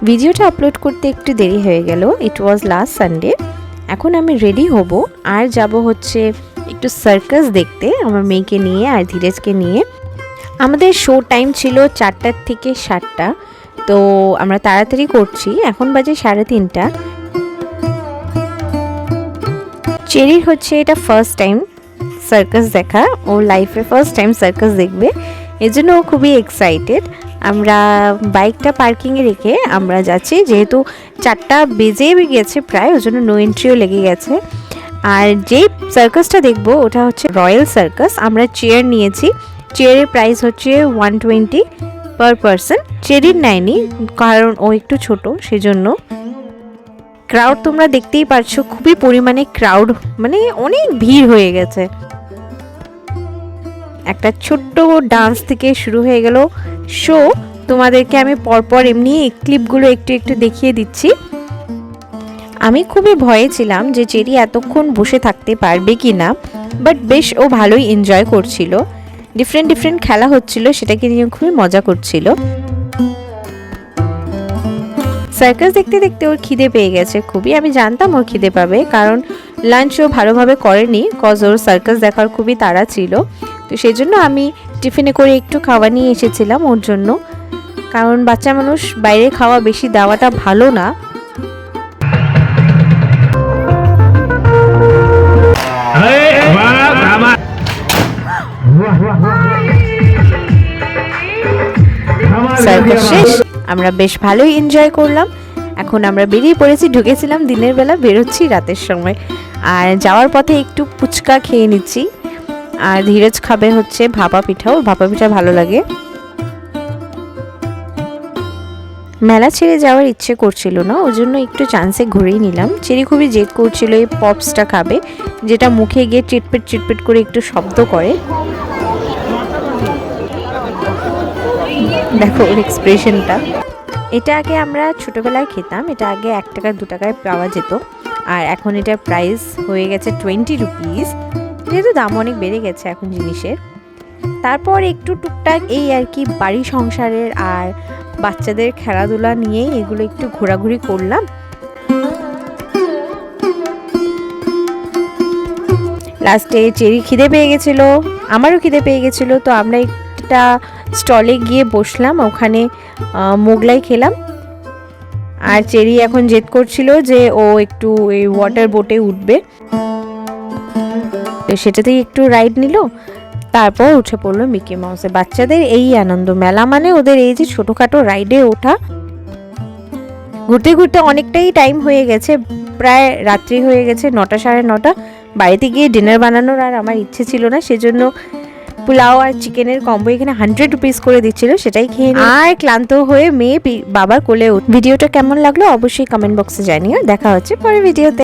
ভিডিওটা আপলোড করতে একটু দেরি হয়ে গেল, ইট ওয়াজ লাস্ট সানডে। এখন আমি রেডি হব আর যাব হচ্ছে একটু সার্কাস দেখতে আমার মেয়েকে নিয়ে আর ধীরেজকে নিয়ে। আমাদের শো টাইম ছিল 4টা থেকে 7টা, তো আমরা তাড়াতাড়ি করছি। এখন বাজে 3:30। চেরির হচ্ছে এটা ফার্স্ট টাইম সার্কাস দেখা, ও লাইফে ফার্স্ট টাইম সার্কাস দেখবে, এজন্য ও খুবই এক্সাইটেড। আমরা বাইকটা পার্কিংয়ে রেখে আমরা যাচ্ছি, যেহেতু 4টা বেজে গেছে প্রায়, ওই জন্য নো এন্ট্রিও লেগে গেছে। আর যেই সার্কাসটা দেখবো ওটা হচ্ছে রয়্যাল সার্কাস। আমরা চেয়ার নিয়েছি, চেয়ারের প্রাইস হচ্ছে 120 পার পারসন। চেরির নেয়নি কারণ ও একটু ছোট, সেজন্য। ক্রাউড তোমরা দেখতেই পাচ্ছ, খুবই পরিমাণে ক্রাউড, মানে অনেক ভিড় হয়ে গেছে। একটা ছোট্ট ডান্স থেকে শুরু হয়ে গেল শো। তোমাদেরকে আমি পরপর এমনি ক্লিপগুলো একটু একটু দেখিয়ে দিচ্ছি। আমি খুবই ভয়ে ছিলাম যে চেরি এতক্ষণ বসে থাকতে পারবে কি না, বাট বেশ ও ভালোই এনজয় করছিল। ডিফারেন্ট খেলা হচ্ছিল, সেটাকে নিয়ে খুবই মজা করছিল। সার্কাস দেখতে দেখতে ওর খিদে পেয়ে গেছে খুবই। আমি জানতাম ওর খিদে পাবে, কারণ লাঞ্চ ও ভালোভাবে করেনি, কজ ওর সার্কাস দেখার খুবই তাড়া ছিল। তো সেই জন্য আমি টিফিনে করে একটু খাওয়া নিয়ে এসেছিলাম ওর জন্য, কারণ বাচ্চা মানুষ বাইরে খাওয়া বেশি দেওয়াটা ভালো না। সার্কাস শেষ, আমরা বেশ ভালোই এনজয় করলাম। এখন আমরা বেরিয়ে পড়েছি, ঢুকেছিলাম দিনের বেলা, বেরোচ্ছি রাতের সময়। আর যাওয়ার পথে একটু ফুচকা খেয়ে নিচ্ছি। আর ধীরজ খাবে হচ্ছে ভাপা পিঠাও, ভাপা পিঠা ভালো লাগে। মেলা ছেড়ে যাওয়ার ইচ্ছে করছিল না, ওই জন্য একটু চান্সে ঘুরেই নিলাম। চেরি খুবই জেদ করছিল এই পপসটা খাবে, যেটা মুখে গিয়ে চিটপিট করে একটু শব্দ করে। দেখো ওর এক্সপ্রেশনটা। এটা আগে আমরা ছোটোবেলায় খেতাম, এটা আগে 1 টাকা 2 টাকায় পাওয়া যেত, আর এখন এটার প্রাইস হয়ে গেছে 20 রুপিস, যেহেতু দাম অনেক বেড়ে গেছে এখন জিনিসের। তারপর একটু টুকটাক এই আর কি বাড়ি সংসারের আর বাচ্চাদের খেলাধুলা নিয়েই এগুলো একটু ঘোরাঘুরি করলাম। লাস্টে চেরি খিদে পেয়ে গেছিলো, আমারও খিদে পেয়ে গেছিলো, তো আমরা একটা স্টলে গিয়ে বসলাম, ওখানে মোগলাই খেলাম। আর চেরি এখন জেদ করছিল যে ও একটু এই ওয়াটার বোটে উঠবে, তো সেটাতেই একটু রাইড নিল। তারপর উঠে পড়লো মিকি মাউসে। বাচ্চাদের এই আনন্দ, মেলা মানে ওদের এই যে ছোটোখাটো রাইডে ওঠা। ঘুরতে ঘুরতে অনেকটাই টাইম হয়ে গেছে, প্রায় রাত্রি হয়ে গেছে 9টা 9:30। বাড়িতে গিয়ে ডিনার বানানোর আর আমার ইচ্ছে ছিল না, সেজন্য পোলাও আর চিকেনের কম্বো এখানে 100 রুপিস করে দিচ্ছিল, সেটাই খেয়ে আর ক্লান্ত হয়ে মেয়ে বাবার কোলে উঠ। ভিডিওটা কেমন লাগলো অবশ্যই কমেন্ট বক্সে জানিও। দেখা হচ্ছে পরের ভিডিওতে।